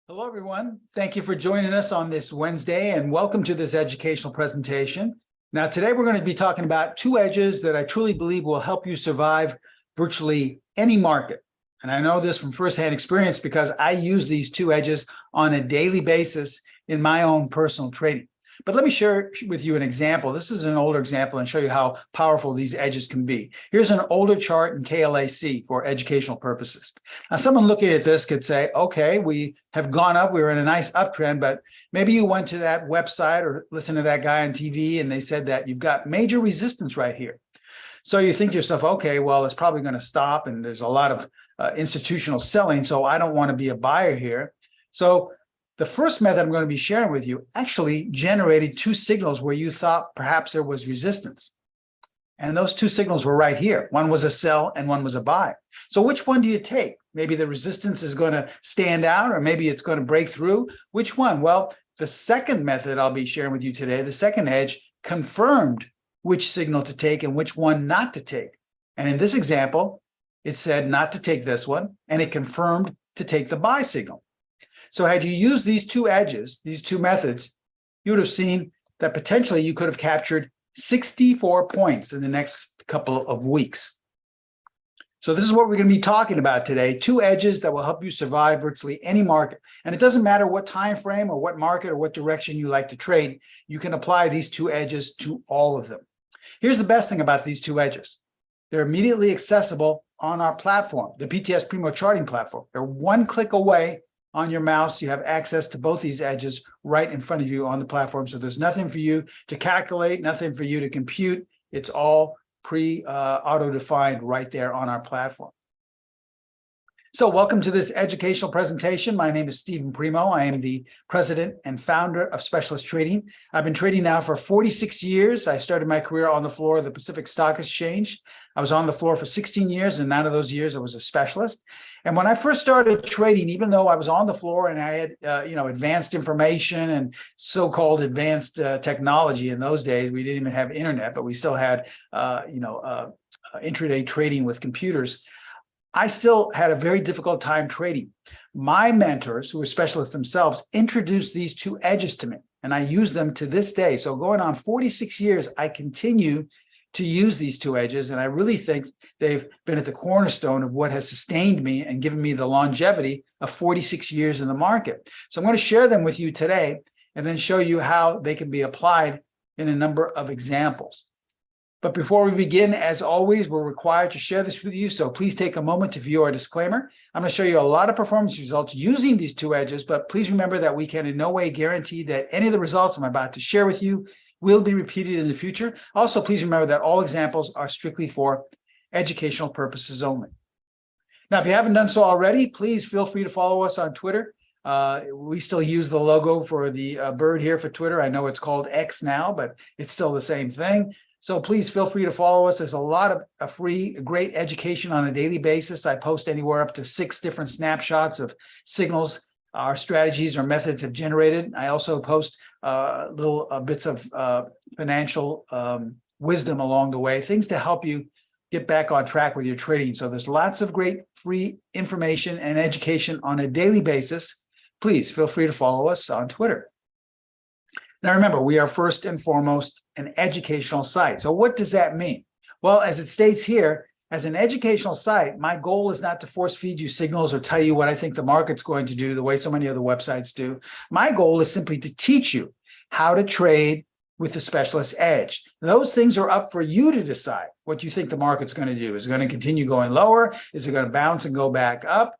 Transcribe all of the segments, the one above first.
Hello, everyone. Thank you for joining us on this Wednesday, and welcome to this educational presentation. Now, today we're going to be talking about two edges that I truly believe will help you survive virtually any market. And I know this from firsthand experience because I use these two edges on a daily basis in my own personal trading. But let me share with you an example. This is an older example and show you how powerful these edges can be. Here's an older chart in KLAC for educational purposes. Now, someone looking at this could say, okay, we have gone up, we were in a nice uptrend, but maybe you went to that website or listened to that guy on TV and they said that you've got major resistance right here. So you think to yourself, okay, well, it's probably going to stop and there's a lot of institutional selling, so I don't want to be a buyer here. So the first method I'm going to be sharing with you actually generated two signals where you thought perhaps there was resistance. And those two signals were right here. One was a sell and one was a buy. So which one do you take? Maybe the resistance is going to stand out, or maybe it's going to break through. Which one? Well, the second method I'll be sharing with you today, the second edge, confirmed which signal to take and which one not to take. And in this example, it said not to take this one, and it confirmed to take the buy signal. So had you used these two edges, these two methods, you would have seen that potentially you could have captured 64 points in the next couple of weeks. So this is what we're going to be talking about today, two edges that will help you survive virtually any market. And it doesn't matter what time frame or what market or what direction you like to trade, you can apply these two edges to all of them. Here's the best thing about these two edges. They're immediately accessible on our platform, the PTS Primo Charting Platform. They're one click away on your mouse. You have access to both these edges right in front of you on the platform. So there's nothing for you to calculate, nothing for you to compute. It's all auto-defined right there on our platform. So welcome to this educational presentation. My name is Stephen Primo. I am the president and founder of Specialist Trading. I've been trading now for 46 years. I started my career on the floor of the Pacific Stock Exchange. I was on the floor for 16 years, and 9 of those years I was a specialist. And when I first started trading, even though I was on the floor and I had, advanced information and so-called advanced technology in those days, we didn't even have internet, but we still had, intraday trading with computers. I still had a very difficult time trading. My mentors, who were specialists themselves, introduced these two edges to me, and I use them to this day. So going on 46 years, I continue to use these two edges, and I really think they've been at the cornerstone of what has sustained me and given me the longevity of 46 years in the market. So I'm going to share them with you today and then show you how they can be applied in a number of examples. But before we begin, as always, we're required to share this with you, so please take a moment to view our disclaimer. I'm going to show you a lot of performance results using these two edges, but please remember that we can in no way guarantee that any of the results I'm about to share with you will be repeated in the future. Also, please remember that all examples are strictly for educational purposes only. Now, if you haven't done so already, please feel free to follow us on Twitter. We still use the logo for the bird here for Twitter. I know it's called X now, but it's still the same thing. So please feel free to follow us. There's a lot of free, great education on a daily basis. I post anywhere up to 6 different snapshots of signals our strategies or methods have generated. I also post little bits of financial wisdom along the way, things to help you get back on track with your trading. So there's lots of great free information and education on a daily basis. Please feel free to follow us on Twitter. Now, remember, we are first and foremost an educational site. So what does that mean? Well, as it states here, as an educational site, my goal is not to force feed you signals or tell you what I think the market's going to do the way so many other websites do. My goal is simply to teach you how to trade with the specialist edge. Those things are up for you to decide what you think the market's going to do. Is it going to continue going lower? Is it going to bounce and go back up?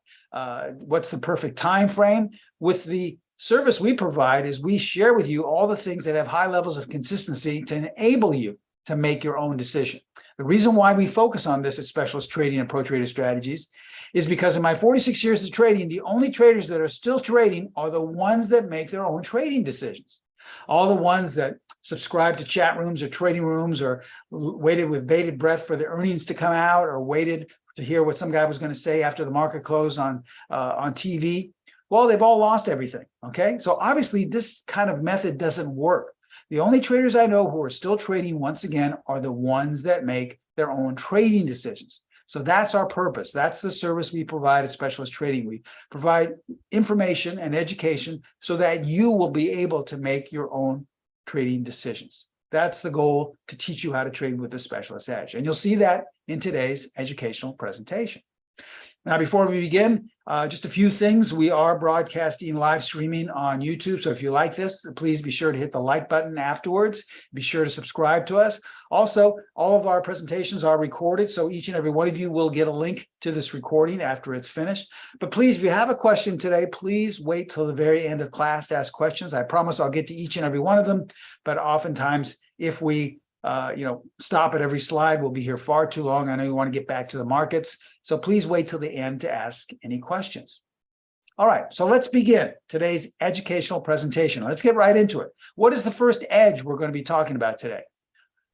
What's the perfect time frame? With the service we provide is we share with you all the things that have high levels of consistency to enable you to make your own decision. The reason why we focus on this at Specialist Trading and Pro Trader Strategies is because in my 46 years of trading, the only traders that are still trading are the ones that make their own trading decisions. All the ones that subscribe to chat rooms or trading rooms or waited with bated breath for the earnings to come out or waited to hear what some guy was going to say after the market closed on TV. Well, they've all lost everything, okay? So obviously this kind of method doesn't work. The only traders I know who are still trading, once again, are the ones that make their own trading decisions. So that's our purpose. That's the service we provide at Specialist Trading. We provide information and education so that you will be able to make your own trading decisions. That's the goal, to teach you how to trade with a specialist edge. And you'll see that in today's educational presentation. Now, before we begin, just a few things. We are broadcasting live streaming on YouTube. So if you like this, please be sure to hit the like button afterwards. Be sure to subscribe to us. Also, all of our presentations are recorded, so each and every one of you will get a link to this recording after it's finished. But please, if you have a question today, please wait till the very end of class to ask questions. I promise I'll get to each and every one of them. But oftentimes, if we stop at every slide, we'll be here far too long. I know you want to get back to the markets. So please wait till the end to ask any questions. All right, so let's begin today's educational presentation. Let's get right into it. What is the first edge we're going to be talking about today?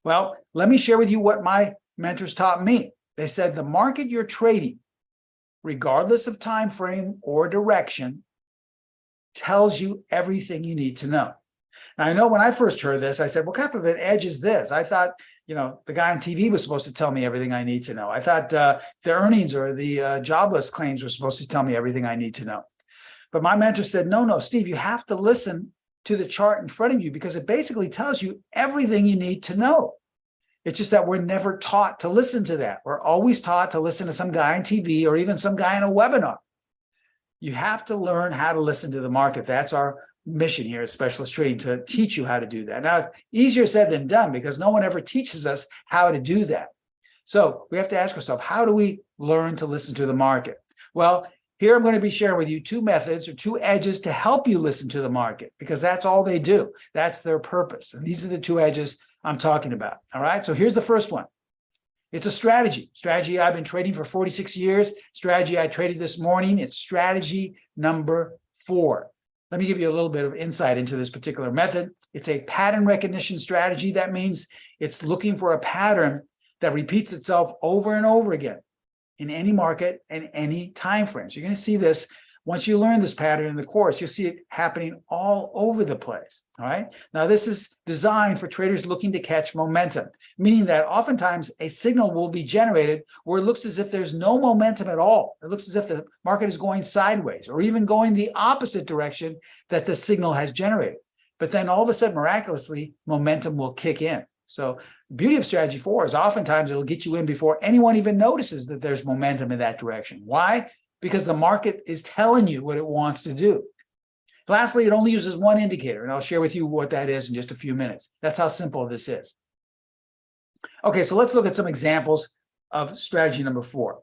Well, let me share with you what my mentors taught me. They said the market you're trading, regardless of time frame or direction, tells you everything you need to know. Now, I know when I first heard this, I said, what type of an edge is this? I thought, the guy on TV was supposed to tell me everything I need to know. I thought the earnings or the jobless claims were supposed to tell me everything I need to know. But my mentor said, no, Steve, you have to listen to the chart in front of you because it basically tells you everything you need to know. It's just that we're never taught to listen to that. We're always taught to listen to some guy on TV or even some guy in a webinar. You have to learn how to listen to the market. That's our mission here at Specialist Trading, to teach you how to do that. Now, easier said than done because no one ever teaches us how to do that. So we have to ask ourselves, how do we learn to listen to the market? Well, here I'm going to be sharing with you two methods or two edges to help you listen to the market, because that's all they do. That's their purpose. And these are the two edges I'm talking about. All right. So here's the first one. It's a strategy. Strategy I've been trading for 46 years. Strategy I traded this morning. It's strategy number 4. Let me give you a little bit of insight into this particular method. It's a pattern recognition strategy. That means it's looking for a pattern that repeats itself over and over again in any market and any time frame. So you're going to see this. Once you learn this pattern in the course, you'll see it happening all over the place. All right. Now, this is designed for traders looking to catch momentum, meaning that oftentimes a signal will be generated where it looks as if there's no momentum at all. It looks as if the market is going sideways or even going the opposite direction that the signal has generated. But then all of a sudden, miraculously, momentum will kick in. So the beauty of strategy 4 is oftentimes it'll get you in before anyone even notices that there's momentum in that direction. Why? Because the market is telling you what it wants to do. Lastly, it only uses one indicator, and I'll share with you what that is in just a few minutes. That's how simple this is. Okay, so let's look at some examples of strategy number 4.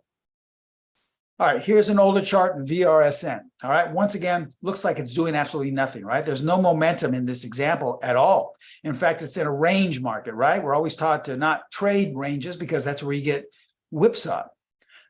All right, here's an older chart in VRSN. All right, once again, looks like it's doing absolutely nothing, right? There's no momentum in this example at all. In fact, it's in a range market, right? We're always taught to not trade ranges because that's where you get whipsawed.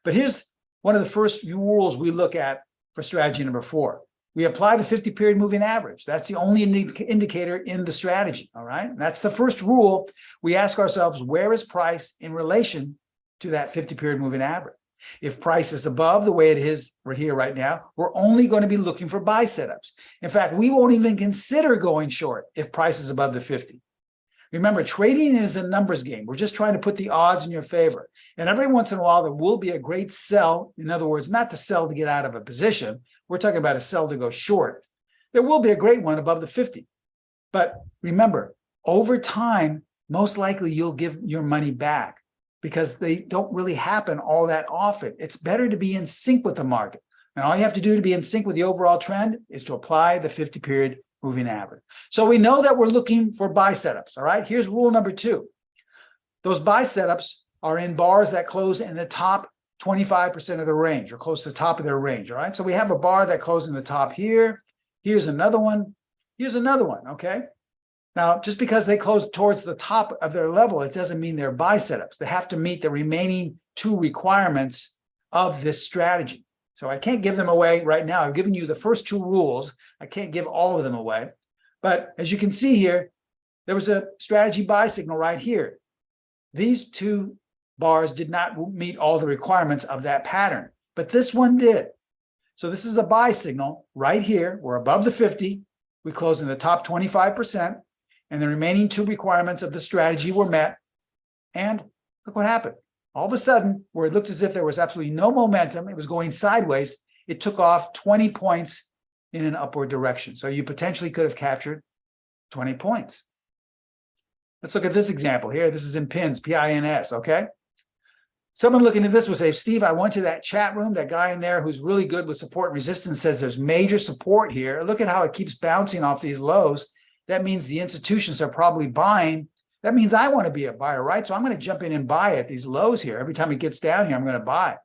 But here's one of the first few rules we look at for strategy number 4. We apply the 50-period moving average. That's the only indicator in the strategy, all right? That's the first rule. We ask ourselves, where is price in relation to that 50-period moving average? If price is above the way it is right here right now, we're only going to be looking for buy setups. In fact, we won't even consider going short if price is above the 50. Remember, trading is a numbers game. We're just trying to put the odds in your favor. And every once in a while, there will be a great sell. In other words, not to sell to get out of a position. We're talking about a sell to go short. There will be a great one above the 50. But remember, over time, most likely you'll give your money back because they don't really happen all that often. It's better to be in sync with the market. And all you have to do to be in sync with the overall trend is to apply the 50-period moving average. So we know that we're looking for buy setups, all right? Here's rule number 2. Those buy setups are in bars that close in the top 25% of the range or close to the top of their range, all right? So we have a bar that closed in the top here. Here's another one. Here's another one, okay? Now, just because they close towards the top of their level, it doesn't mean they're buy setups. They have to meet the remaining 2 requirements of this strategy. So I can't give them away right now. I've given you the first 2 rules. I can't give all of them away. But as you can see here, there was a strategy buy signal right here. These 2 bars did not meet all the requirements of that pattern, but this one did. So this is a buy signal right here. We're above the 50. We closed in the top 25%, and the remaining 2 requirements of the strategy were met. And look what happened. All of a sudden, where it looked as if there was absolutely no momentum, it was going sideways, it took off 20 points in an upward direction. So you potentially could have captured 20 points. Let's look at this example here. This is in pins, P-I-N-S, okay? Someone looking at this would say, Steve, I went to that chat room. That guy in there who's really good with support and resistance says there's major support here. Look at how it keeps bouncing off these lows. That means the institutions are probably buying. That means I want to be a buyer, right? So I'm going to jump in and buy at these lows here. Every time it gets down here, I'm going to buy.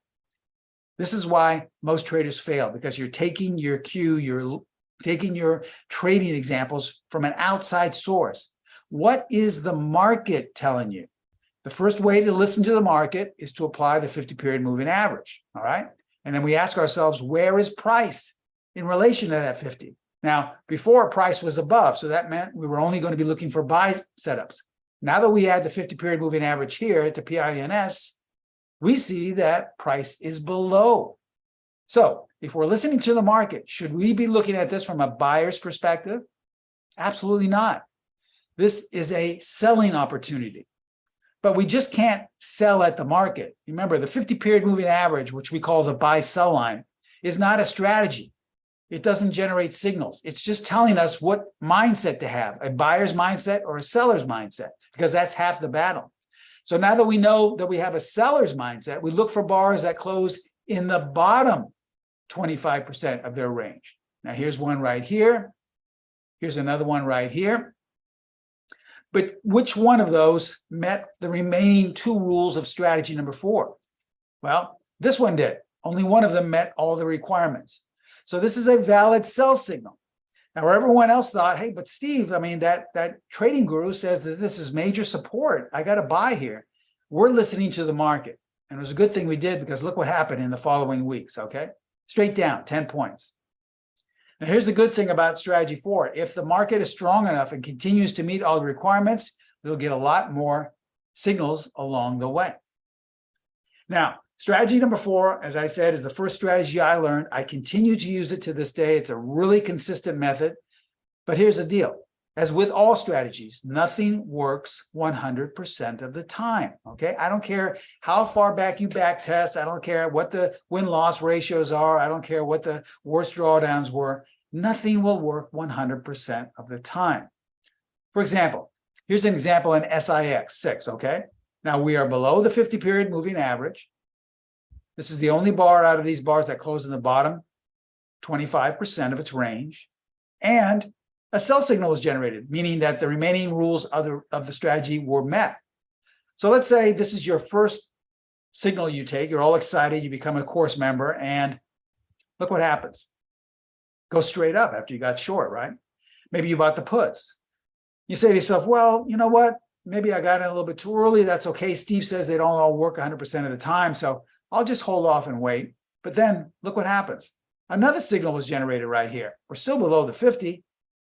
This is why most traders fail, because you're taking your cue, you're taking your trading examples from an outside source. What is the market telling you? The first way to listen to the market is to apply the 50-period moving average, all right? And then we ask ourselves, where is price in relation to that 50? Now, before price was above, so that meant we were only going to be looking for buy setups. Now that we add the 50-period moving average here at the PINS, we see that price is below. So if we're listening to the market, should we be looking at this from a buyer's perspective? Absolutely not. This is a selling opportunity. But we just can't sell at the market. Remember, the 50-period moving average, which we call the buy-sell line, is not a strategy. It doesn't generate signals. It's just telling us what mindset to have, a buyer's mindset or a seller's mindset, because that's half the battle. So now that we know that we have a seller's mindset, we look for bars that close in the bottom 25% of their range. Now, here's one right here. Here's another one right here. But which one of those met the remaining two rules of strategy number 4? Well, this one did. Only one of them met all the requirements. So this is a valid sell signal. Now, where everyone else thought, hey, but Steve, I mean, that trading guru says that this is major support. I got to buy here. We're listening to the market. And it was a good thing we did, because look what happened in the following weeks, okay? Straight down, 10 points. Now, here's the good thing about strategy 4. If the market is strong enough and continues to meet all the requirements, we'll get a lot more signals along the way. Now, strategy number 4, as I said, is the first strategy I learned. I continue to use it to this day. It's a really consistent method. But here's the deal. As with all strategies, nothing works 100% of the time, okay? I don't care how far back you back test. I don't care what the win-loss ratios are. I don't care what the worst drawdowns were. Nothing will work 100% of the time. For example, here's an example in SIX6, okay? Now, we are below the 50-period moving average. This is the only bar out of these bars that close in the bottom 25% of its range. And a sell signal was generated, meaning that the remaining rules of the strategy were met. So let's say this is your first signal you take. You're all excited. You become a course member, and look what happens. Go straight up after you got short, right? Maybe you bought the puts. You say to yourself, well, you know what? Maybe I got in a little bit too early. That's okay. Steve says they don't all work 100% of the time, so I'll just hold off and wait. But then look what happens. Another signal was generated right here. We're still below the 50.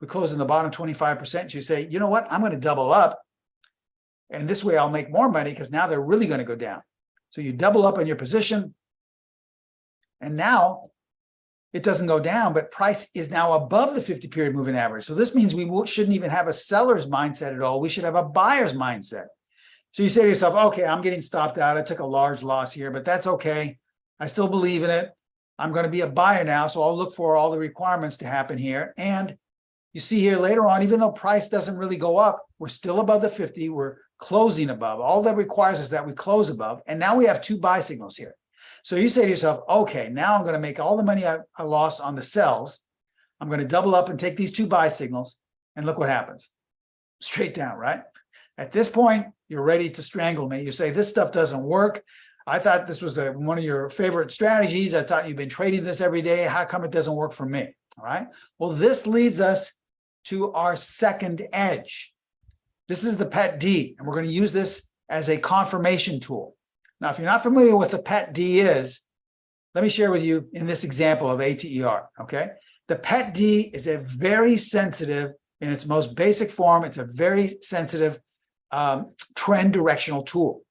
We close in the bottom 25%. You say, you know what? I'm going to double up. And this way I'll make more money, because now they're really going to go down. So you double up on your position. And now it doesn't go down, but price is now above the 50-period moving average. So this means we shouldn't even have a seller's mindset at all. We should have a buyer's mindset. So you say to yourself, okay, I'm getting stopped out. I took a large loss here, but that's okay. I still believe in it. I'm going to be a buyer now. So I'll look for all the requirements to happen here. And you see here later on, even though price doesn't really go up, we're still above the 50. We're closing above. All that requires is that we close above. And now we have two buy signals here. So you say to yourself, okay, now I'm going to make all the money I lost on the sells. I'm going to double up and take these two buy signals. And look what happens. Straight down, right? At this point, you're ready to strangle me. You say, this stuff doesn't work. I thought this was one of your favorite strategies. I thought you've been trading this every day. How come it doesn't work for me? All right. Well, this leads us to our second edge. This is the PET-D, and we're going to use this as a confirmation tool. Now, if you're not familiar with what the PET-D is, let me share with you in this example of ATER, okay? The PET-D is a very sensitive, in its most basic form, it's a very sensitive trend directional tool.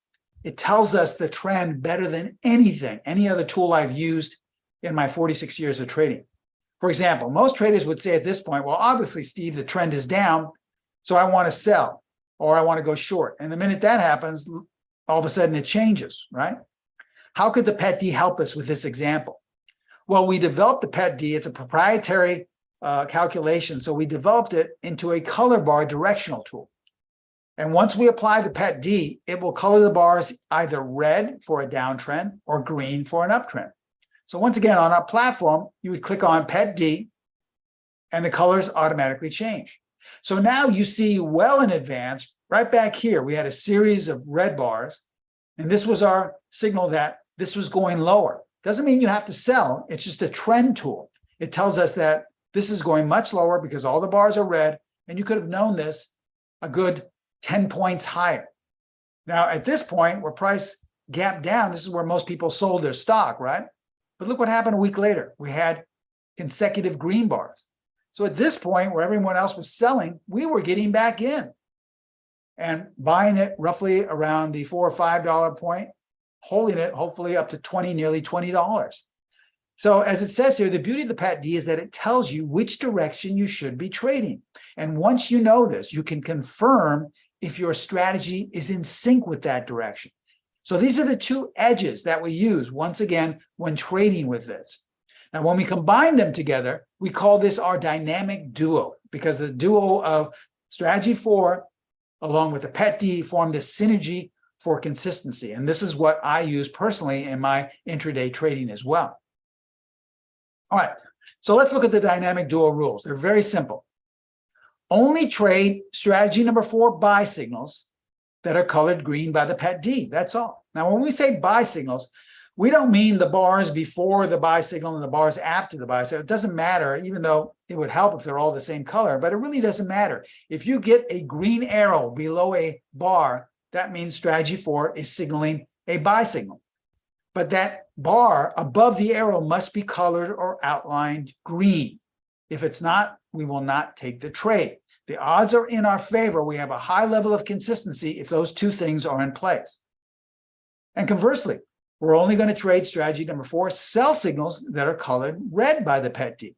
It tells us the trend better than anything, any other tool I've used in my 46 years of trading. For example, most traders would say at this point, well, obviously, Steve, the trend is down, so I want to sell or I want to go short. And the minute that happens, all of a sudden it changes, right? How could the PET-D help us with this example? Well, we developed the PET-D. It's a proprietary calculation. So we developed it into a color bar directional tool. And once we apply the PET-D, it will color the bars either red for a downtrend or green for an uptrend. So once again, on our platform, you would click on PET-D and the colors automatically change. So now you see well in advance, right back here, we had a series of red bars, and this was our signal that this was going lower. Doesn't mean you have to sell, it's just a trend tool. It tells us that this is going much lower because all the bars are red, and you could have known this a good 10 points higher. Now, at this point, where price gapped down, this is where most people sold their stock, right? But look what happened a week later. We had consecutive green bars. So at this point, where everyone else was selling, we were getting back in and buying it roughly around the $4 or $5 point, holding it hopefully up to 20, nearly $20. So as it says here, the beauty of the PET-D is that it tells you which direction you should be trading. And once you know this, you can confirm if your strategy is in sync with that direction. So these are the two edges that we use, once again, when trading with this. Now, when we combine them together, we call this our dynamic duo, because the duo of strategy 4 along with the PET-D form this synergy for consistency. And this is what I use personally in my intraday trading as well. All right, so let's look at the dynamic duo rules. They're very simple. Only trade strategy number 4 buy signals that are colored green by the PET-D. That's all. Now, when we say buy signals, we don't mean the bars before the buy signal and the bars after the buy signal. It doesn't matter, even though it would help if they're all the same color, but it really doesn't matter. If you get a green arrow below a bar, that means strategy 4 is signaling a buy signal. But that bar above the arrow must be colored or outlined green. If it's not, we will not take the trade. The odds are in our favor. We have a high level of consistency if those two things are in place. And conversely, we're only going to trade strategy number 4, sell signals that are colored red by the PET-D.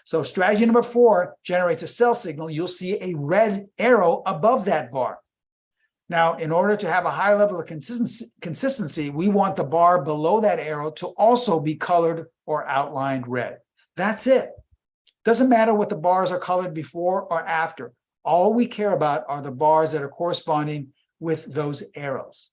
So if strategy number 4 generates a sell signal, you'll see a red arrow above that bar. Now, in order to have a high level of consistency, we want the bar below that arrow to also be colored or outlined red. That's it. Doesn't matter what the bars are colored before or after. All we care about are the bars that are corresponding with those arrows.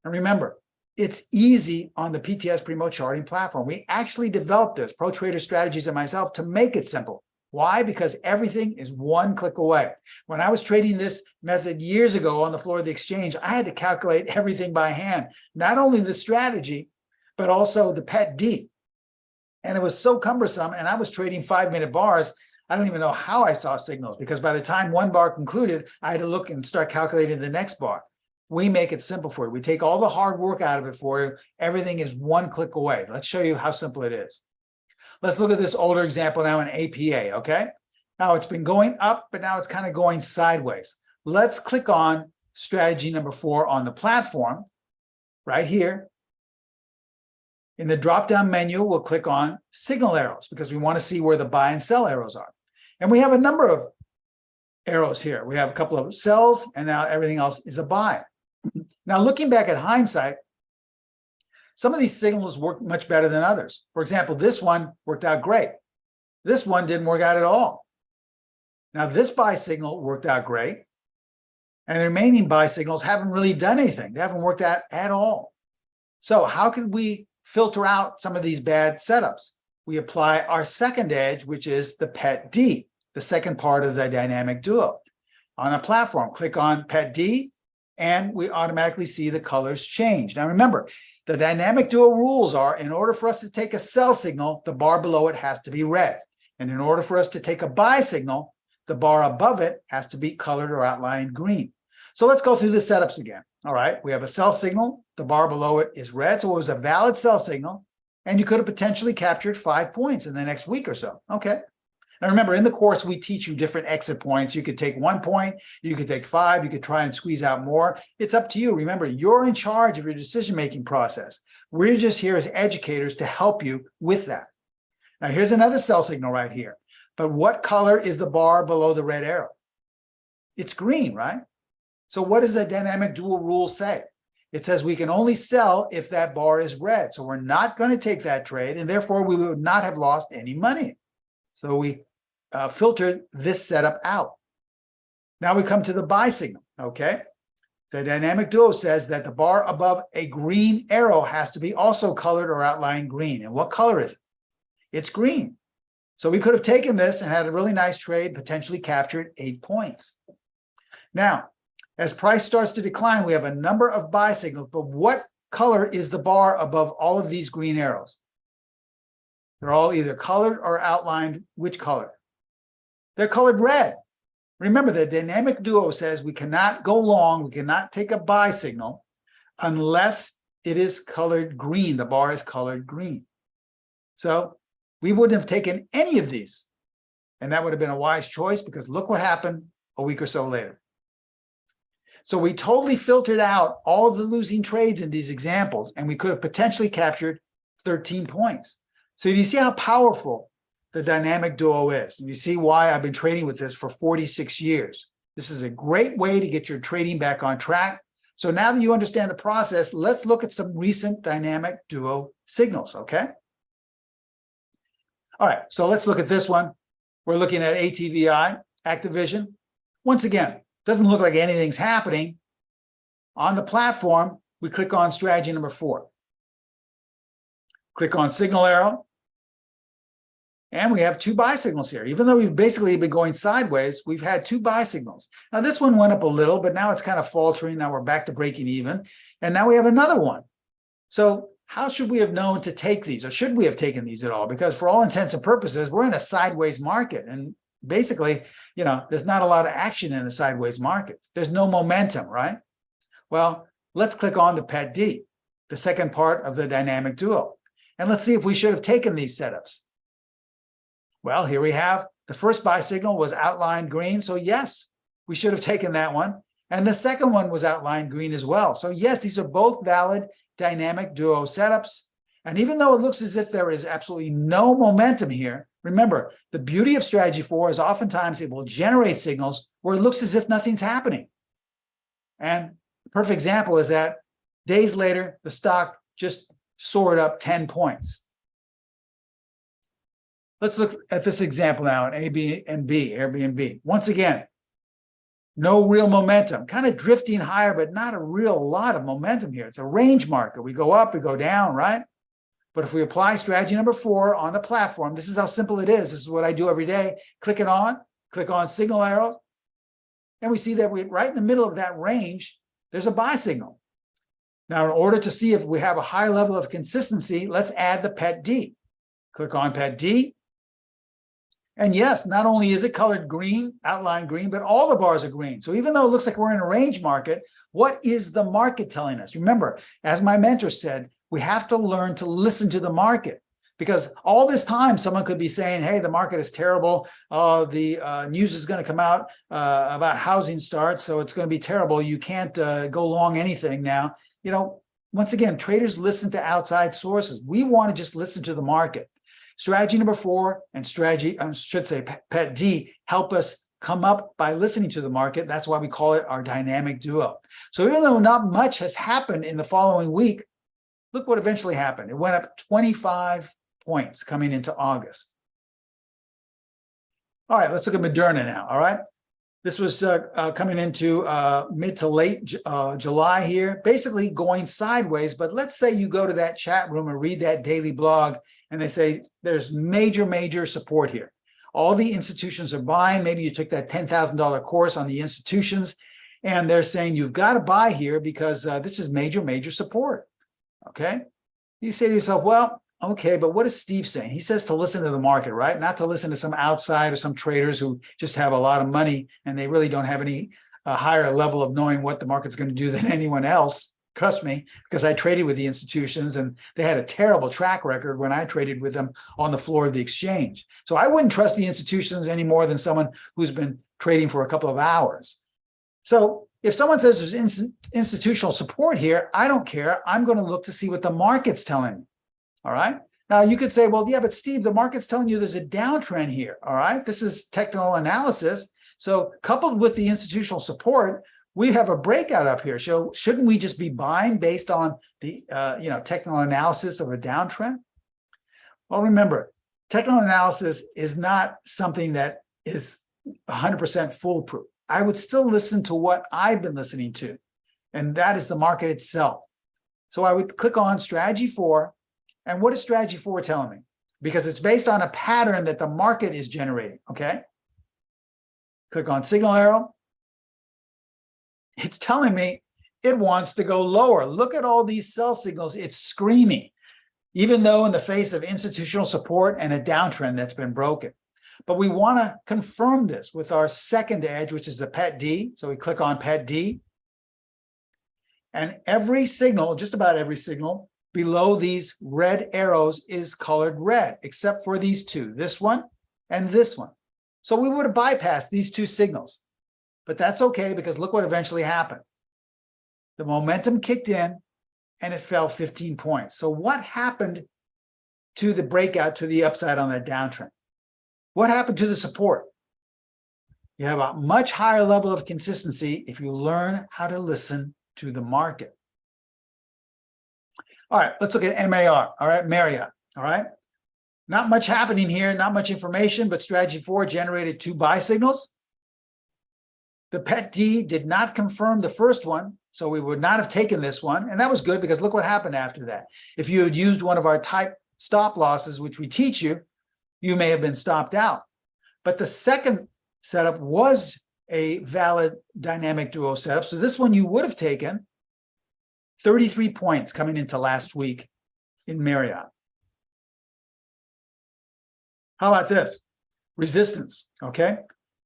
And remember, it's easy on the PTS Primo Charting Platform. We actually developed this, Pro Trader Strategies and myself, to make it simple. Why? Because everything is one click away. When I was trading this method years ago on the floor of the exchange, I had to calculate everything by hand, not only the strategy, but also the PET-D. And it was so cumbersome, and I was trading 5-minute bars. I don't even know how I saw signals, because by the time one bar concluded, I had to look and start calculating the next bar. We make it simple for you. We take all the hard work out of it for you. Everything is one click away. Let's show you how simple it is. Let's look at this older example now in APA, okay? Now it's been going up, but now it's kind of going sideways. Let's click on strategy number 4 on the platform right here. In the drop-down menu, we'll click on signal arrows because we want to see where the buy and sell arrows are. And we have a number of arrows here. We have a couple of sells, and now everything else is a buy. Now, looking back at hindsight, some of these signals work much better than others. For example, this one worked out great. This one didn't work out at all. Now, this buy signal worked out great, and the remaining buy signals haven't really done anything. They haven't worked out at all. So how can we filter out some of these bad setups? We apply our second edge, which is the PET-D, the second part of the dynamic duo. On a platform, click on PET-D, and we automatically see the colors change. Now remember, the dynamic duo rules are, in order for us to take a sell signal, the bar below it has to be red. And in order for us to take a buy signal, the bar above it has to be colored or outlined green. So let's go through the setups again. All right, we have a sell signal. The bar below it is red, so it was a valid sell signal. And you could have potentially captured 5 points in the next week or so. Okay. Now remember, in the course, we teach you different exit points. You could take 1 point, you could take 5, you could try and squeeze out more. It's up to you. Remember, you're in charge of your decision-making process. We're just here as educators to help you with that. Now here's another sell signal right here. But what color is the bar below the red arrow? It's green, right? So what does the dynamic dual rule say? it says we can only sell if that bar is red. So we're not going to take that trade, and therefore we would not have lost any money. So we filtered this setup out. Now we come to the buy signal, okay? The dynamic duo says that the bar above a green arrow has to be also colored or outlined green. And what color is it? It's green. So we could have taken this and had a really nice trade, potentially captured 8 points. Now, as price starts to decline, we have a number of buy signals, but what color is the bar above all of these green arrows? They're all either colored or outlined. Which color? They're colored red. Remember, the dynamic duo says we cannot go long, we cannot take a buy signal unless it is colored green. The bar is colored green. So we wouldn't have taken any of these. And that would have been a wise choice, because look what happened a week or so later. So we totally filtered out all of the losing trades in these examples, and we could have potentially captured 13 points. So you see how powerful the dynamic duo is. And you see why I've been trading with this for 46 years. This is a great way to get your trading back on track. So now that you understand the process, let's look at some recent dynamic duo signals, okay? All right, so let's look at this one. We're looking at ATVI, Activision. Once again, doesn't look like anything's happening. On the platform, we click on strategy number 4. Click on signal arrow. And we have 2 buy signals here. Even though we've basically been going sideways, we've had 2 buy signals. Now this one went up a little, but now it's kind of faltering. Now we're back to breaking even. And now we have another one. So how should we have known to take these? Or should we have taken these at all? Because for all intents and purposes, we're in a sideways market. And basically, you know, there's not a lot of action in a sideways market. There's no momentum, right? Well, let's click on the PET-D, the second part of the dynamic duo. And let's see if we should have taken these setups. Well, here we have the first buy signal was outlined green. So yes, we should have taken that one. And the second one was outlined green as well. So yes, these are both valid dynamic duo setups. And even though it looks as if there is absolutely no momentum here, remember, the beauty of strategy 4 is oftentimes it will generate signals where it looks as if nothing's happening. And the perfect example is that days later, the stock just soared up 10 points. Let's look at this example now in Airbnb. Once again, no real momentum, kind of drifting higher, but not a real lot of momentum here. It's a range market. We go up, we go down, right? But if we apply strategy number 4 on the platform, this is how simple it is. This is what I do every day. Click on signal arrow, and we see that we right in the middle of that range, there's a buy signal. Now, in order to see if we have a high level of consistency, let's add the PET-D. Click on PET-D. And yes, not only is it colored green, outlined green, but all the bars are green. So even though it looks like we're in a range market, what is the market telling us? Remember, as my mentor said, we have to learn to listen to the market, because all this time someone could be saying, hey, the market is terrible. The news is going to come out about housing starts, so it's going to be terrible. You can't go long anything now. You know, once again, traders listen to outside sources. We want to just listen to the market. Strategy number 4 and strategy, I should say, PET-D help us come up by listening to the market. That's why we call it our dynamic duo. So even though not much has happened in the following week, look what eventually happened. It went up 25 points coming into August. All right, let's look at Moderna now, all right? This was coming into mid to late July here, basically going sideways. But let's say you go to that chat room and read that daily blog, and they say there's major support here. All the institutions are buying. Maybe you took that $10,000 course on the institutions, and they're saying you've got to buy here because this is major support. Okay? You say to yourself, well, okay, but what is Steve saying? He says to listen to the market, right? Not to listen to some outside or some traders who just have a lot of money and they really don't have any higher level of knowing what the market's going to do than anyone else. Trust me, because I traded with the institutions and they had a terrible track record when I traded with them on the floor of the exchange. So I wouldn't trust the institutions any more than someone who's been trading for a couple of hours. So if someone says there's institutional support here, I don't care. I'm going to look to see what the market's telling me. All right. Now you could say, well, yeah, but Steve, the market's telling you there's a downtrend here. All right. This is technical analysis. So coupled with the institutional support, we have a breakout up here. So shouldn't we just be buying based on the technical analysis of a downtrend? Well, remember, technical analysis is not something that is 100% foolproof. I would still listen to what I've been listening to, and that is the market itself. So I would click on strategy 4. And what is strategy 4 telling me? Because it's based on a pattern that the market is generating, okay? Click on signal arrow. It's telling me it wants to go lower. Look at all these sell signals. It's screaming, even though in the face of institutional support and a downtrend that's been broken. But we want to confirm this with our second edge, which is the PET-D. So we click on PET-D. And every signal, just about every signal, below these red arrows is colored red, except for these two, this one and this one. So we would have bypassed these two signals. But that's okay, because look what eventually happened. The momentum kicked in and it fell 15 points. So what happened to the breakout to the upside on that downtrend? What happened to the support? You have a much higher level of consistency if you learn how to listen to the market. All right, let's look at MAR. All right, Marriott. All right. Not much happening here, not much information, but strategy 4 generated 2 buy signals. The PET-D did not confirm the first one, so we would not have taken this one. And that was good, because look what happened after that. If you had used one of our type stop losses, which we teach you, you may have been stopped out. But the second setup was a valid dynamic duo setup. So this one you would have taken 33 points coming into last week in Marriott. How about this? Resistance, okay?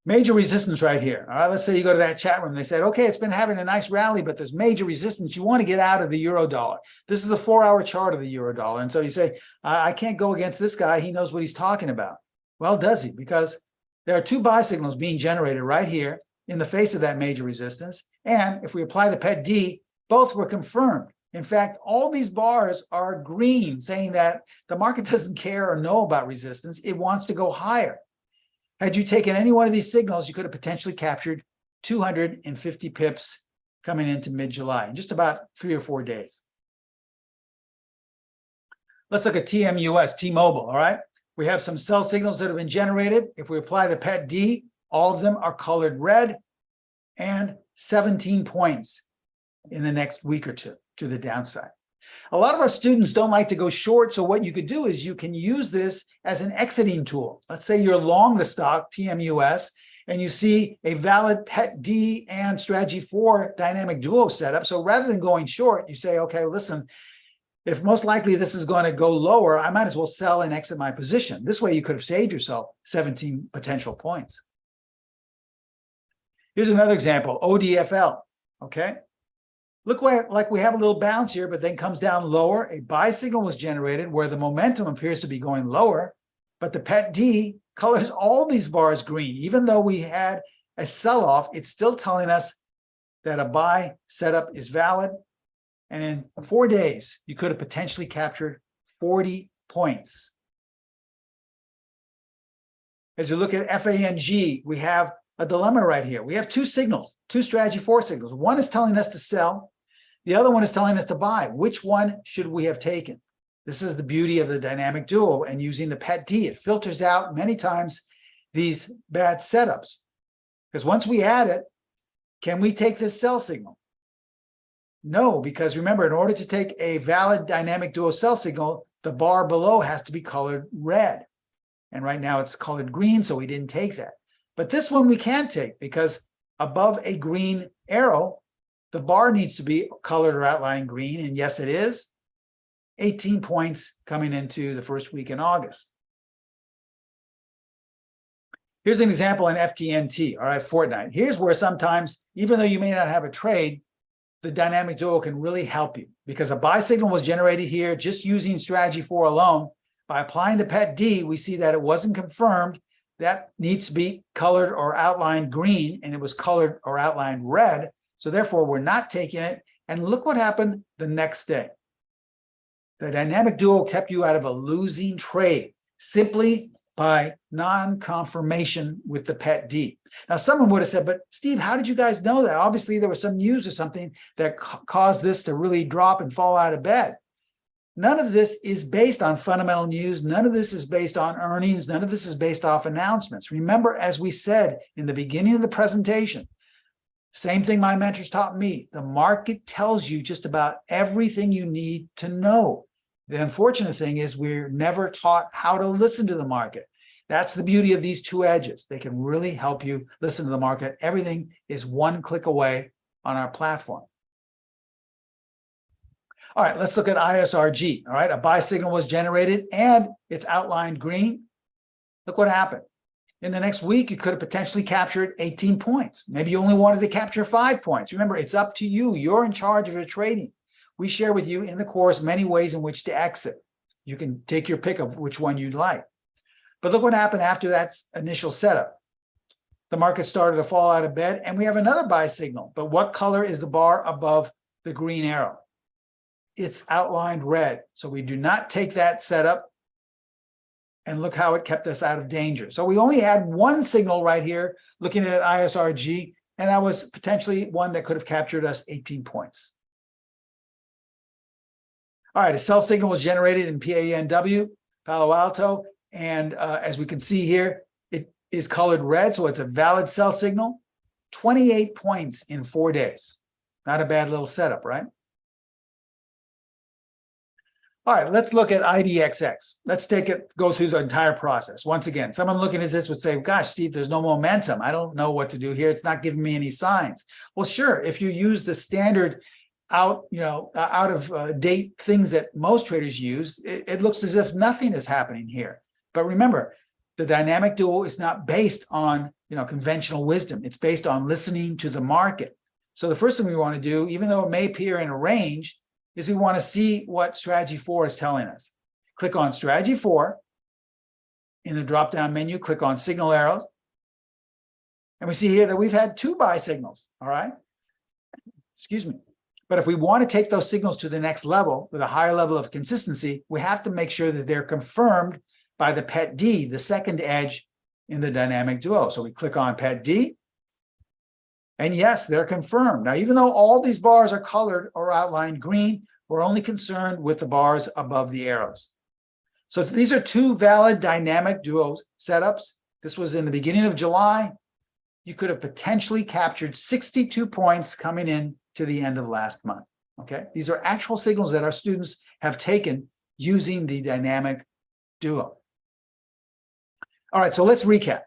Major resistance right here. All right, let's say you go to that chat room. They said, okay, it's been having a nice rally, but there's major resistance. You want to get out of the euro dollar. This is a 4-hour chart of the euro dollar. And so you say, I can't go against this guy. He knows what he's talking about. Well, does he? Because there are 2 buy signals being generated right here in the face of that major resistance. And if we apply the PET-D, both were confirmed. In fact, all these bars are green, saying that the market doesn't care or know about resistance. It wants to go higher. Had you taken any one of these signals, you could have potentially captured 250 pips coming into mid-July in just about 3 or 4 days. Let's look at TMUS, T-Mobile, all right? We have some sell signals that have been generated. If we apply the PET-D, all of them are colored red, and 17 points in the next week or two to the downside. A lot of our students don't like to go short, so what you could do is you can use this as an exiting tool. Let's say you're long the stock, TMUS, and you see a valid PET-D and strategy 4 dynamic duo setup. So rather than going short, you say, okay, listen, if most likely this is going to go lower, I might as well sell and exit my position. This way you could have saved yourself 17 potential points. Here's another example, ODFL, okay? Look like we have a little bounce here, but then comes down lower. A buy signal was generated where the momentum appears to be going lower, but the PET-D colors all these bars green. Even though we had a sell-off, it's still telling us that a buy setup is valid. And in 4 days, you could have potentially captured 40 points. As you look at FANG, we have a dilemma right here. We have 2 signals, 2 strategy 4 signals. One is telling us to sell. The other one is telling us to buy. Which one should we have taken? This is the beauty of the dynamic duo and using the PET-D. It filters out many times these bad setups. Because once we add it, can we take this sell signal? No, because remember, in order to take a valid dynamic duo sell signal, the bar below has to be colored red. And right now it's colored green, so we didn't take that. But this one we can take, because above a green arrow, the bar needs to be colored or outlined green. And yes, it is. 18 points coming into the first week in August. Here's an example in FTNT, all right, Fortnite. Here's where sometimes, even though you may not have a trade, the dynamic duo can really help you, because a buy signal was generated here just using strategy 4 alone. By applying the PET-D, we see that it wasn't confirmed. That needs to be colored or outlined green, and it was colored or outlined red. So therefore, we're not taking it. And look what happened the next day. The dynamic duo kept you out of a losing trade simply by non-confirmation with the PET-D. Now, someone would have said, but Steve, how did you guys know that? Obviously, there was some news or something that caused this to really drop and fall out of bed. None of this is based on fundamental news. None of this is based on earnings. None of this is based off announcements. Remember, as we said in the beginning of the presentation, same thing my mentors taught me, the market tells you just about everything you need to know. The unfortunate thing is we're never taught how to listen to the market. That's the beauty of these two edges. They can really help you listen to the market. Everything is one click away on our platform. All right, let's look at ISRG. All right, a buy signal was generated and it's outlined green. Look what happened. In the next week, you could have potentially captured 18 points. Maybe you only wanted to capture 5 points. Remember, it's up to you. You're in charge of your trading. We share with you in the course many ways in which to exit. You can take your pick of which one you'd like. But look what happened after that initial setup. The market started to fall out of bed and we have another buy signal. But what color is the bar above the green arrow? It's outlined red. So we do not take that setup, and look how it kept us out of danger. So we only had one signal right here looking at ISRG, and that was potentially one that could have captured us 18 points. All right, a sell signal was generated in PANW, Palo Alto, and as we can see here, it is colored red, so it's a valid sell signal. 28 points in 4 days. Not a bad little setup, right? All right, let's look at IDXX. Let's go through the entire process. Once again, someone looking at this would say, gosh, Steve, there's no momentum. I don't know what to do here. It's not giving me any signs. Well, sure, if you use the standard out of date things that most traders use, it looks as if nothing is happening here. But remember, the dynamic duo is not based on conventional wisdom. It's based on listening to the market. So the first thing we want to do, even though it may appear in a range, is we want to see what strategy 4 is telling us. Click on strategy 4. In the drop-down menu, click on signal arrows. And we see here that we've had 2 buy signals, all right? Excuse me. But if we want to take those signals to the next level with a higher level of consistency, we have to make sure that they're confirmed by the PET-D, the second edge in the dynamic duo. So we click on PET-D. And yes, they're confirmed. Now, even though all these bars are colored or outlined green, we're only concerned with the bars above the arrows. So these are 2 valid dynamic duos setups. This was in the beginning of July. You could have potentially captured 62 points coming in to the end of last month. Okay, these are actual signals that our students have taken using the dynamic duo. All right, so let's recap.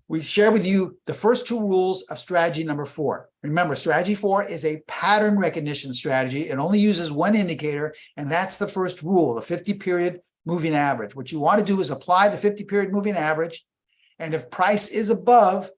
We share with you the first 2 rules of strategy number 4. Remember, strategy 4 is a pattern recognition strategy. It only uses one indicator, and that's the first rule, the 50-period moving average. What you want to do is apply the 50-period moving average, and if price is above,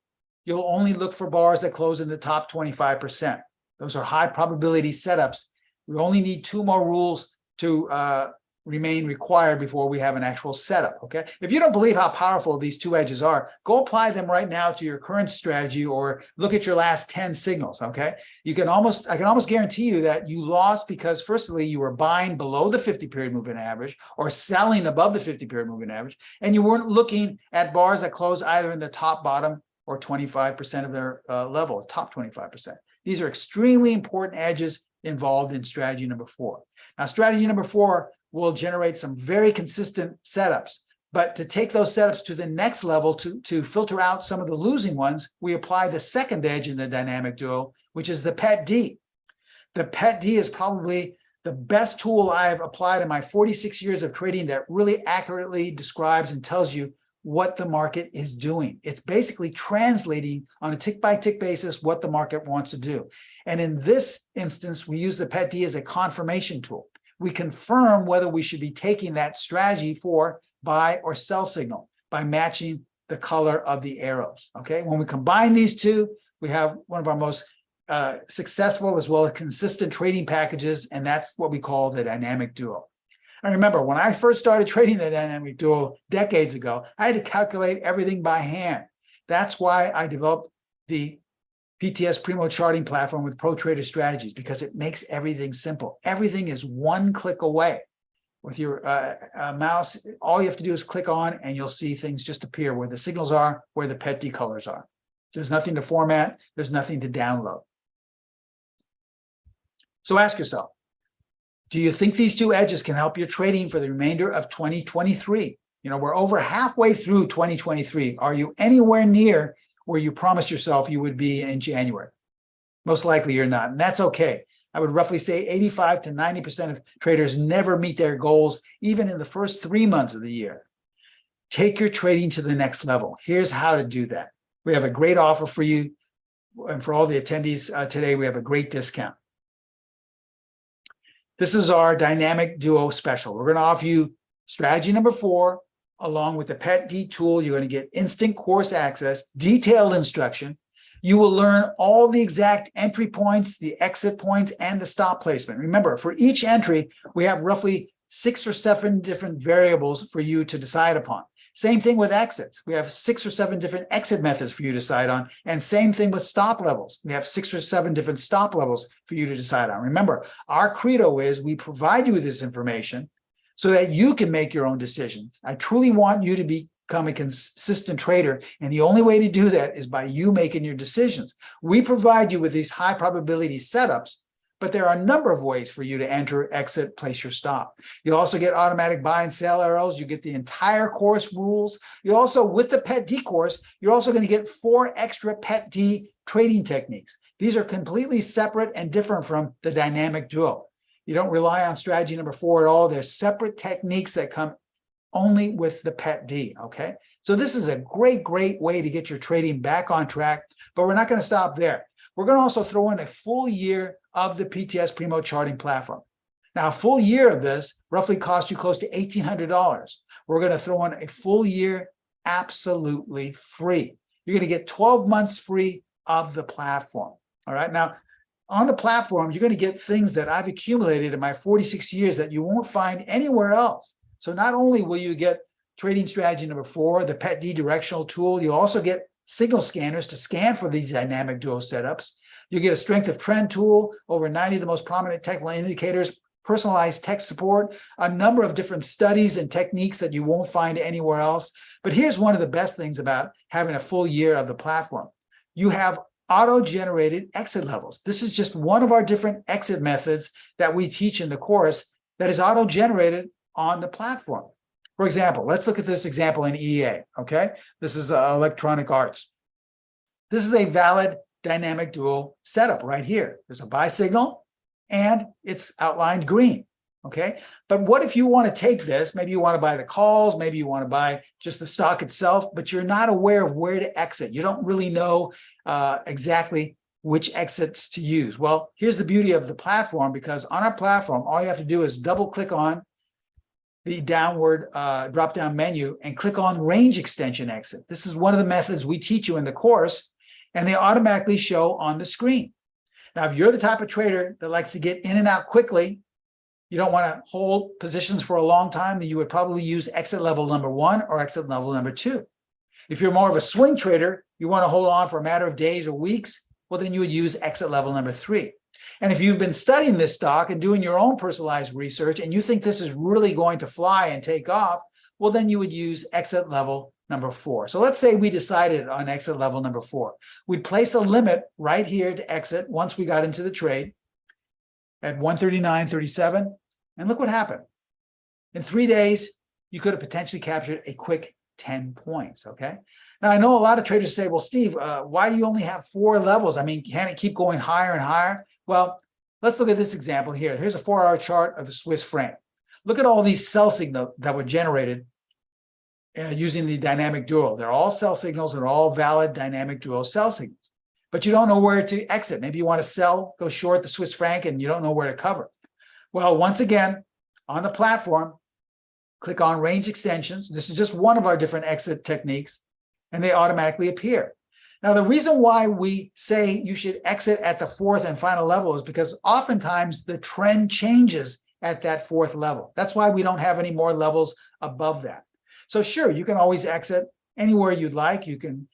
you'll only look for bars that close in the top 25%. Those are high probability setups. We only need 2 more rules to remain required before we have an actual setup, okay? If you don't believe how powerful these 2 edges are, go apply them right now to your current strategy or look at your last 10 signals, okay? I can almost guarantee you that you lost because firstly, you were buying below the 50-period moving average or selling above the 50-period moving average, and you weren't looking at bars that close either in the top, bottom, or 25% of their level, top 25%. These are extremely important edges involved in strategy number 4. Now, strategy number 4 will generate some very consistent setups. But to take those setups to the next level, to filter out some of the losing ones, we apply the second edge in the dynamic duo, which is the PET-D. The PET-D is probably the best tool I've applied in my 46 years of trading that really accurately describes and tells you what the market is doing. It's basically translating on a tick-by-tick basis what the market wants to do. And in this instance, we use the PET-D as a confirmation tool. We confirm whether we should be taking that strategy for buy or sell signal by matching the color of the arrows, okay? When we combine these 2, we have one of our most successful as well as consistent trading packages, and that's what we call the dynamic duo. And remember, when I first started trading the dynamic duo decades ago, I had to calculate everything by hand. That's why I developed the PTS Primo Charting Platform with Pro Trader Strategies, because it makes everything simple. Everything is one click away. with your mouse, all you have to do is click on and you'll see things just appear where the signals are, where the PET D colors are. There's nothing to format. There's nothing to download. So ask yourself, do you think these two edges can help your trading for the remainder of 2023? You know, we're over halfway through 2023. Are you anywhere near where you promised yourself you would be in January? Most likely you're not, and that's okay. I would roughly say 85 to 90% of traders never meet their goals, even in the first 3 months of the year. Take your trading to the next level. Here's how to do that. We have a great offer for you, and for all the attendees today, we have a great discount. This is our dynamic duo special. We're going to offer you strategy number 4, along with the PET D tool. You're going to get instant course access, detailed instruction. You will learn all the exact entry points, the exit points, and the stop placement. Remember, for each entry, we have roughly 6 or 7 different variables for you to decide upon. Same thing with exits. We have 6 or 7 different exit methods for you to decide on. And same thing with stop levels. We have 6 or 7 different stop levels for you to decide on. Remember, our credo is we provide you with this information so that you can make your own decisions. I truly want you to become a consistent trader. And the only way to do that is by you making your decisions. We provide you with these high probability setups, but there are a number of ways for you to enter, exit, place your stop. You'll also get automatic buy and sell arrows. You get the entire course rules. You also, with the PET D course, you're also going to get 4 extra PET D trading techniques. These are completely separate and different from the dynamic duo. You don't rely on strategy number 4 at all. There's separate techniques that come only with the PET D, okay? So this is a great, great way to get your trading back on track, but we're not going to stop there. We're going to also throw in a full year of the PTS Primo Charting Platform. Now, a full year of this roughly costs you close to $1,800. We're going to throw in a full year absolutely free. You're going to get 12 months free of the platform, all right? Now, on the platform, you're going to get things that I've accumulated in my 46 years that you won't find anywhere else. So not only will you get trading strategy number 4, the PET D directional tool, you'll also get signal scanners to scan for these dynamic duo setups. You get a strength of trend tool, over 90 of the most prominent technical indicators, personalized tech support, a number of different studies and techniques that you won't find anywhere else. But here's one of the best things about having a full year of the platform. You have auto-generated exit levels. This is just one of our different exit methods that we teach in the course that is auto-generated on the platform. For example, let's look at this example in EA, okay? This is electronic arts. This is a valid dynamic duo setup right here. There's a buy signal and it's outlined green, okay? But what if you want to take this, maybe you want to buy the calls, maybe you want to buy just the stock itself, but you're not aware of where to exit. You don't really know exactly which exits to use. Well, here's the beauty of the platform, because on our platform, all you have to do is double click on the downward drop-down menu and click on range extension exit. This is one of the methods we teach you in the course, and they automatically show on the screen. Now, if you're the type of trader that likes to get in and out quickly, you don't want to hold positions for a long time, then you would probably use exit level number 1 or exit level number 2. If you're more of a swing trader, you want to hold on for a matter of days or weeks, well, then you would use exit level number 3. And if you've been studying this stock and doing your own personalized research and you think this is really going to fly and take off, well, then you would use exit level number 4. So let's say we decided on exit level number 4. We'd place a limit right here to exit once we got into the trade at 139.37. And look what happened. In 3 days, you could have potentially captured a quick 10 points, okay? Now, I know a lot of traders say, well, Steve, why do you only have 4 levels? I mean, can it keep going higher and higher? Well, let's look at this example here. Here's a 4-hour chart of the Swiss franc. Look at all these sell signals that were generated using the dynamic duo. They're all sell signals. They're all valid dynamic duo sell signals. But you don't know where to exit. Maybe you want to sell, go short the Swiss franc, and you don't know where to cover. Well, once again, on the platform, click on range extensions. This is just one of our different exit techniques, and they automatically appear. Now, the reason why we say you should exit at the 4th and final level is because oftentimes the trend changes at that 4th level. That's why we don't have any more levels above that. So sure, you can always exit anywhere you'd like. You can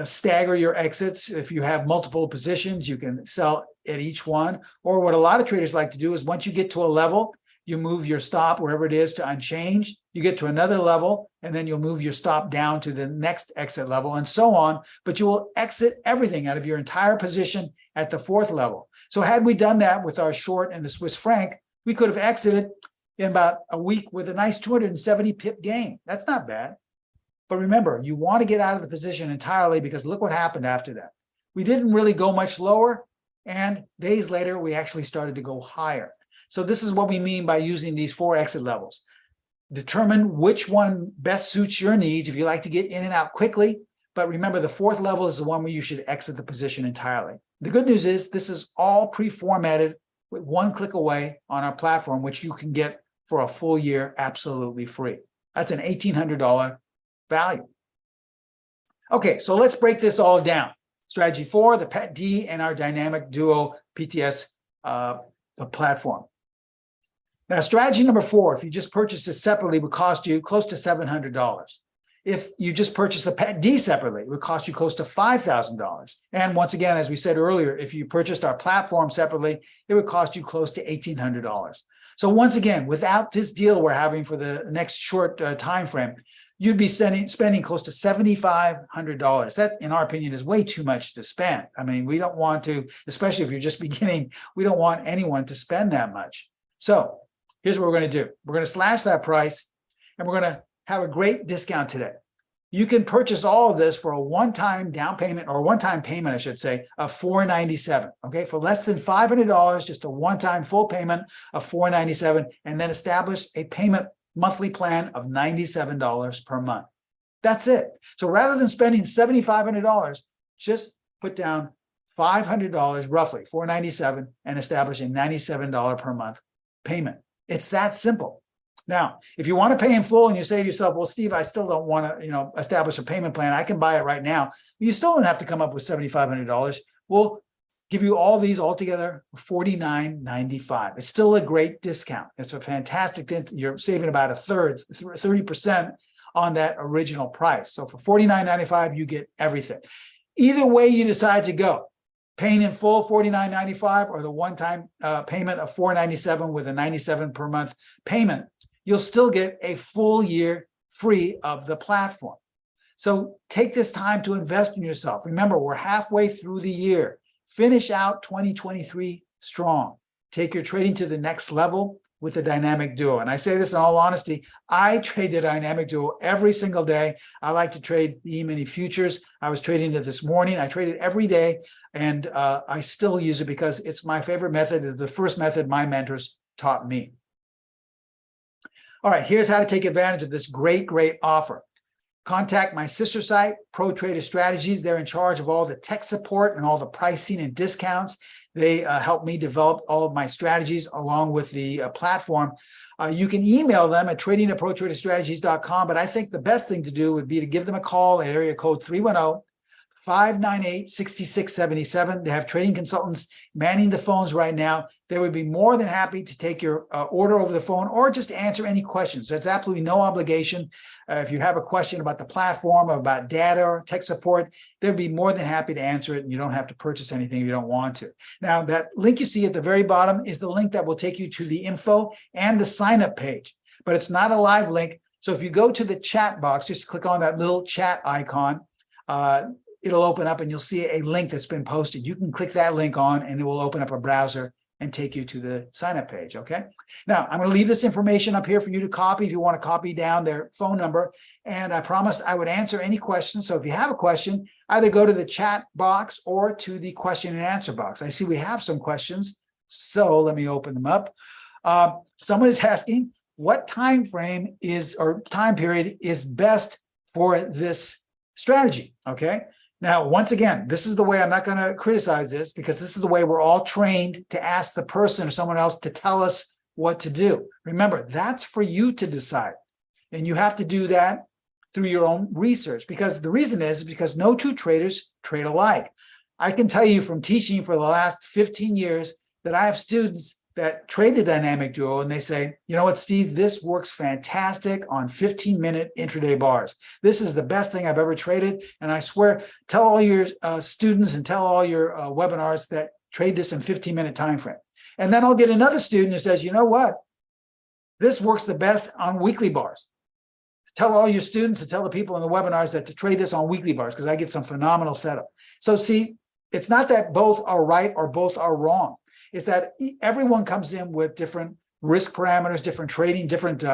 stagger your exits. If you have multiple positions, you can sell at each one. Or what a lot of traders like to do is once you get to a level, you move your stop wherever it is to unchanged, you get to another level, and then you'll move your stop down to the next exit level and so on, but you will exit everything out of your entire position at the fourth level. So had we done that with our short and the Swiss franc, we could have exited in about a week with a nice 270 pip gain. That's not bad. But remember, you want to get out of the position entirely, because look what happened after that. We didn't really go much lower, and days later, we actually started to go higher. So this is what we mean by using these 4 exit levels. Determine which one best suits your needs if you like to get in and out quickly. But remember, the 4th level is the one where you should exit the position entirely. The good news is this is all pre-formatted with one click away on our platform, which you can get for a full year absolutely free. That's an $1,800 value. Okay, so let's break this all down. Strategy 4, the PET D, and our dynamic duo PTS platform. Now, strategy number 4, if you just purchase it separately, would cost you close to $700. If you just purchase a PET D separately, it would cost you close to $5,000. And once again, as we said earlier, if you purchased our platform separately, it would cost you close to $1,800. So once again, without this deal we're having for the next short time frame, you'd be spending close to $7,500. That, in our opinion, is way too much to spend. I mean, we don't want to, especially if you're just beginning, we don't want anyone to spend that much. So here's what we're going to do. We're going to slash that price, and we're going to have a great discount today. You can purchase all of this for a one-time down payment, or one-time payment, I should say, of $497. Okay, for less than $500, just a one-time full payment of $497, and then establish a payment monthly plan of $97 per month. That's it. So rather than spending $7,500, just put down $500 roughly, $497, and establish a $97 per month payment. It's that simple. Now, if you want to pay in full and you say to yourself, well, Steve, I still don't want to, establish a payment plan. I can buy it right now. You still don't have to come up with $7,500. We'll give you all these altogether for $49.95. It's still a great discount. It's a fantastic, you're saving about a third, 30% on that original price. So for $49.95, you get everything. Either way you decide to go, paying in full $49.95 or the one-time payment of $497 with a $97 per month payment, you'll still get a full year free of the platform. So take this time to invest in yourself. Remember, we're halfway through the year. Finish out 2023 strong. Take your trading to the next level with the dynamic duo. And I say this in all honesty, I trade the dynamic duo every single day. I like to trade the E-mini futures. I was trading it this morning. I trade it every day, and I still use it because it's my favorite method. It's the first method my mentors taught me. All right, here's how to take advantage of this great offer. Contact my sister site, Pro Trader Strategies. They're in charge of all the tech support and all the pricing and discounts. They help me develop all of my strategies along with the platform. You can email them at trading@protraderstrategies.com, but I think the best thing to do would be to give them a call at area code 310-598-6677. They have trading consultants manning the phones right now. They would be more than happy to take your order over the phone or just answer any questions. There's absolutely no obligation. If you have a question about the platform or about data or tech support, they'd be more than happy to answer it, and you don't have to purchase anything if you don't want to. Now, that link you see at the very bottom is the link that will take you to the info and the sign-up page, but it's not a live link. So if you go to the chat box, just click on that little chat icon. It'll open up and you'll see a link that's been posted. You can click that link on and it will open up a browser and take you to the sign-up page, okay? Now, I'm going to leave this information up here for you to copy if you want to copy down their phone number. And I promised I would answer any questions. So if you have a question, either go to the chat box or to the question and answer box. I see we have some questions, so let me open them up. Someone is asking, what time frame is, or time period is best for this strategy, okay? Now, once again, this is the way, I'm not going to criticize this because this is the way we're all trained to ask the person or someone else to tell us what to do. Remember, that's for you to decide. And you have to do that through your own research, because the reason is because no two traders trade alike. I can tell you from teaching for the last 15 years that I have students that trade the dynamic duo and they say, you know what, Steve, this works fantastic on 15-minute intraday bars. This is the best thing I've ever traded. And I swear, tell all your students and tell all your webinars that trade this in 15-minute time frame. And then I'll get another student who says, you know what, This works the best on weekly bars. Tell all your students, to tell the people in the webinars that to trade this on weekly bars, because I get some phenomenal setup. So see, it's not that both are right or both are wrong. It's that everyone comes in with different risk parameters, different trading, different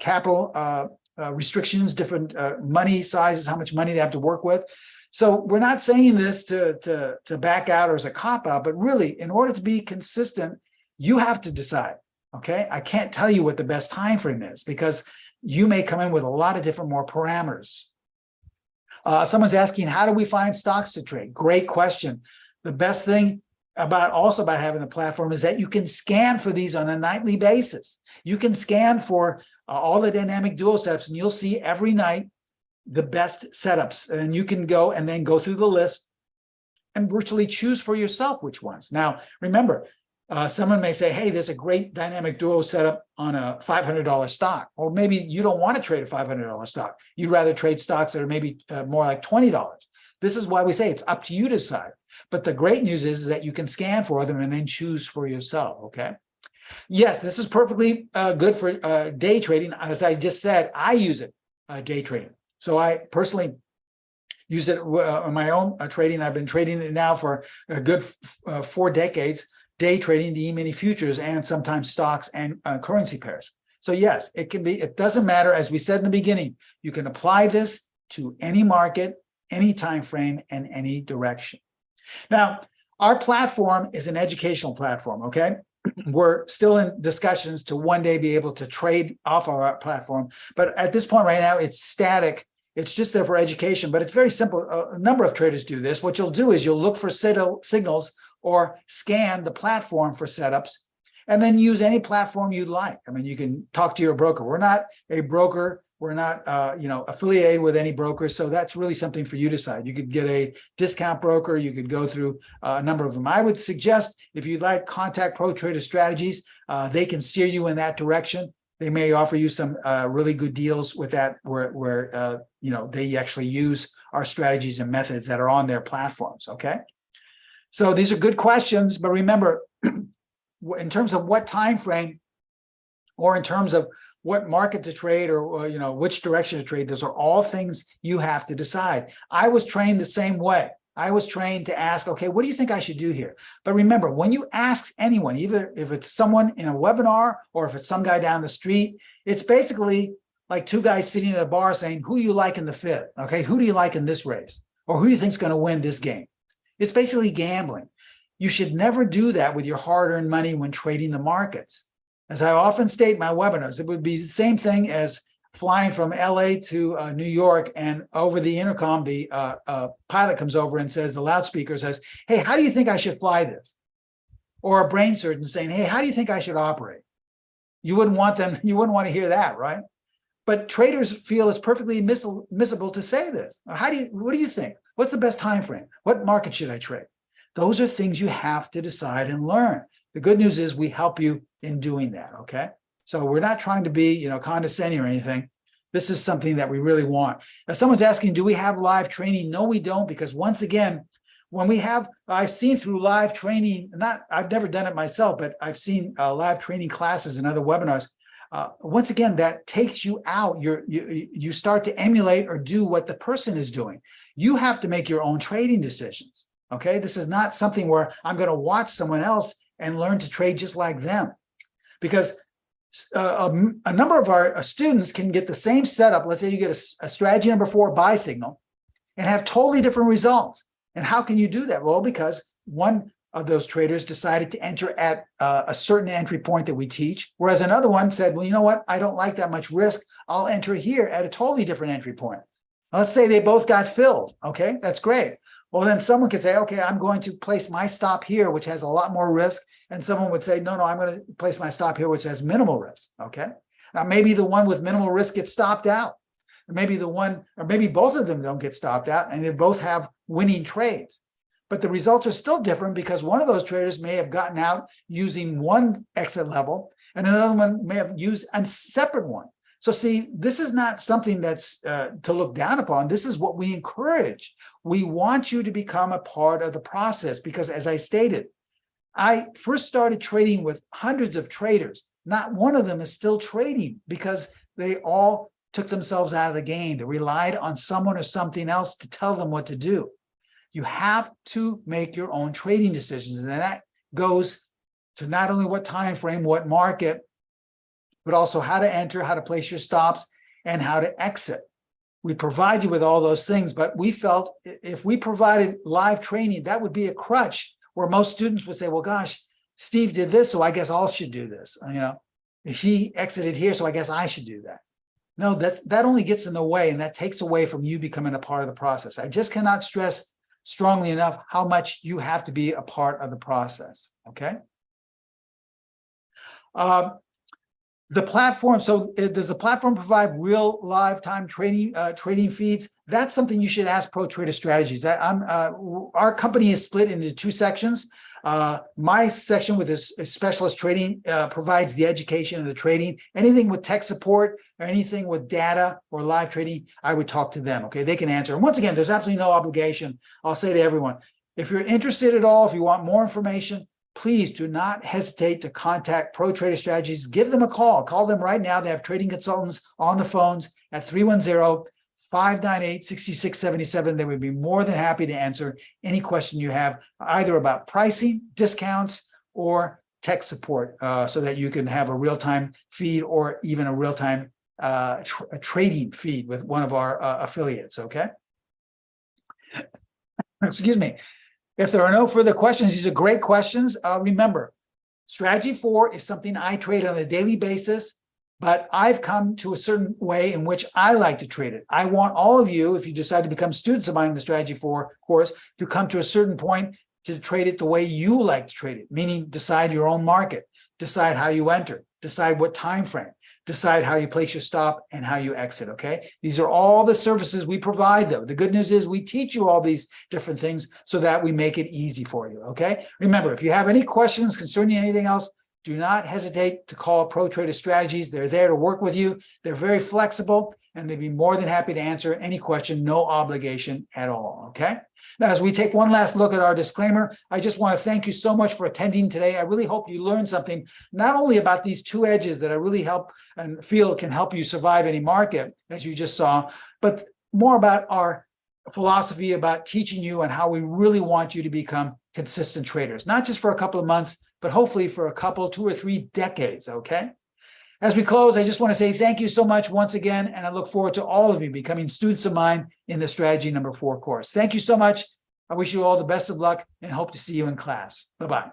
capital restrictions, different money sizes, how much money they have to work with. So we're not saying this to back out or as a cop out, but really, in order to be consistent, you have to decide. Okay, I can't tell you what the best time frame is because you may come in with a lot of different more parameters. Someone's asking, how do we find stocks to trade? Great question. The best thing about having the platform is that you can scan for these on a nightly basis. You can scan for all the dynamic duo setups, and you'll see every night the best setups. And you can go and then go through the list and virtually choose for yourself which ones. Now, remember, someone may say, hey, there's a great dynamic duo setup on a $500 stock. Or maybe you don't want to trade a $500 stock. You'd rather trade stocks that are maybe more like $20. This is why we say it's up to you to decide. But the great news is that you can scan for them and then choose for yourself, okay? Yes, this is perfectly good for day trading. As I just said, I use it day trading. So I personally use it on my own trading. I've been trading it now for a good 4 decades, day trading the E-mini futures and sometimes stocks and currency pairs. So yes, it can be, it doesn't matter. As we said in the beginning, you can apply this to any market, any time frame, and any direction. Now, our platform is an educational platform, okay? We're still in discussions to one day be able to trade off of our platform. But at this point right now, it's static. It's just there for education, but it's very simple. A number of traders do this. What you'll do is you'll look for signals or scan the platform for setups, and then use any platform you'd like. I mean, you can talk to your broker. We're not a broker. We're not affiliated with any broker. So that's really something for you to decide. You could get a discount broker. You could go through a number of them. I would suggest if you'd like, contact Pro Trader Strategies. They can steer you in that direction. They may offer you some really good deals with that where they actually use our strategies and methods that are on their platforms, okay? So these are good questions, but remember, in terms of what time frame or in terms of what market to trade or which direction to trade, those are all things you have to decide. I was trained the same way. I was trained to ask, okay, what do you think I should do here? But remember, when you ask anyone, either if it's someone in a webinar or if it's some guy down the street, it's basically like two guys sitting at a bar saying, who do you like in the fifth? Okay, who do you like in this race? Or who do you think is going to win this game? It's basically gambling. You should never do that with your hard-earned money when trading the markets. As I often state in my webinars, it would be the same thing as flying from LA to New York, and over the intercom, the pilot comes over and says, the loudspeaker says, hey, how do you think I should fly this? Or a brain surgeon saying, hey, how do you think I should operate? You wouldn't want to hear that, right? But traders feel it's perfectly admissible to say this. What do you think? What's the best time frame? What market should I trade? Those are things you have to decide and learn. The good news is we help you in doing that, okay? So we're not trying to be, condescending or anything. This is something that we really want. If someone's asking, do we have live training? No, we don't, because once again, I've seen through live training, I've never done it myself, but I've seen live training classes and other webinars. Once again, that takes you out. You start to emulate or do what the person is doing. You have to make your own trading decisions, okay? This is not something where I'm going to watch someone else and learn to trade just like them. Because a number of our students can get the same setup. Let's say you get a strategy number 4 buy signal and have totally different results. And how can you do that? Well, because one of those traders decided to enter at a certain entry point that we teach, whereas another one said, well, you know what? I don't like that much risk. I'll enter here at a totally different entry point. Let's say they both got filled. Okay, that's great. Well, then someone could say, okay, I'm going to place my stop here, which has a lot more risk. And someone would say, no, I'm going to place my stop here, which has minimal risk. Okay. Now, maybe the one with minimal risk gets stopped out. Maybe maybe both of them don't get stopped out and they both have winning trades. But the results are still different because one of those traders may have gotten out using one exit level and another one may have used a separate one. So see, this is not something that's to look down upon. This is what we encourage. We want you to become a part of the process because, as I stated, I first started trading with hundreds of traders not one of them is still trading because they all took themselves out of the game. They relied on someone or something else to tell them what to do. You have to make your own trading decisions. And that goes to not only what time frame, what market, but also how to enter, how to place your stops, and how to exit. We provide you with all those things, but we felt if we provided live training, that would be a crutch where most students would say, well, gosh, Steve did this, so I guess I should do this. He exited here, so I guess I should do that. No, that only gets in the way, and that takes away from you becoming a part of the process. I just cannot stress strongly enough how much you have to be a part of the process, okay? The platform, so does the platform provide real live time trading feeds? That's something you should ask Pro Trader Strategies. Our company is split into two sections. My section with this specialist trading provides the education and the trading. Anything with tech support or anything with data or live trading, I would talk to them, okay? They can answer. And once again, there's absolutely no obligation. I'll say to everyone, if you're interested at all, if you want more information, please do not hesitate to contact Pro Trader Strategies. Give them a call. Call them right now. They have trading consultants on the phones at 310-598-6677. They would be more than happy to answer any question you have, either about pricing, discounts, or tech support, so that you can have a real-time feed or even a real-time trading feed with one of our affiliates, okay? Excuse me. If there are no further questions, these are great questions. Remember, Strategy 4 is something I trade on a daily basis, but I've come to a certain way in which I like to trade it. I want all of you, if you decide to become students of mine in the Strategy 4 course, to come to a certain point to trade it the way you like to trade it, meaning decide your own market, decide how you enter, decide what time frame, decide how you place your stop and how you exit, okay? These are all the services we provide, though. The good news is we teach you all these different things so that we make it easy for you, okay? Remember, if you have any questions concerning anything else, do not hesitate to call Pro Trader Strategies. They're there to work with you. They're very flexible, and they'd be more than happy to answer any question, no obligation at all, okay? Now, as we take one last look at our disclaimer, I just want to thank you so much for attending today. I really hope you learned something, not only about these two edges that I really help and feel can help you survive any market, as you just saw, but more about our philosophy about teaching you and how we really want you to become consistent traders, not just for a couple of months, but hopefully for a couple, 2 or 3 decades, okay? As we close, I just want to say thank you so much once again, and I look forward to all of you becoming students of mine in the Strategy Number 4 course. Thank you so much. I wish you all the best of luck and hope to see you in class. Bye-bye.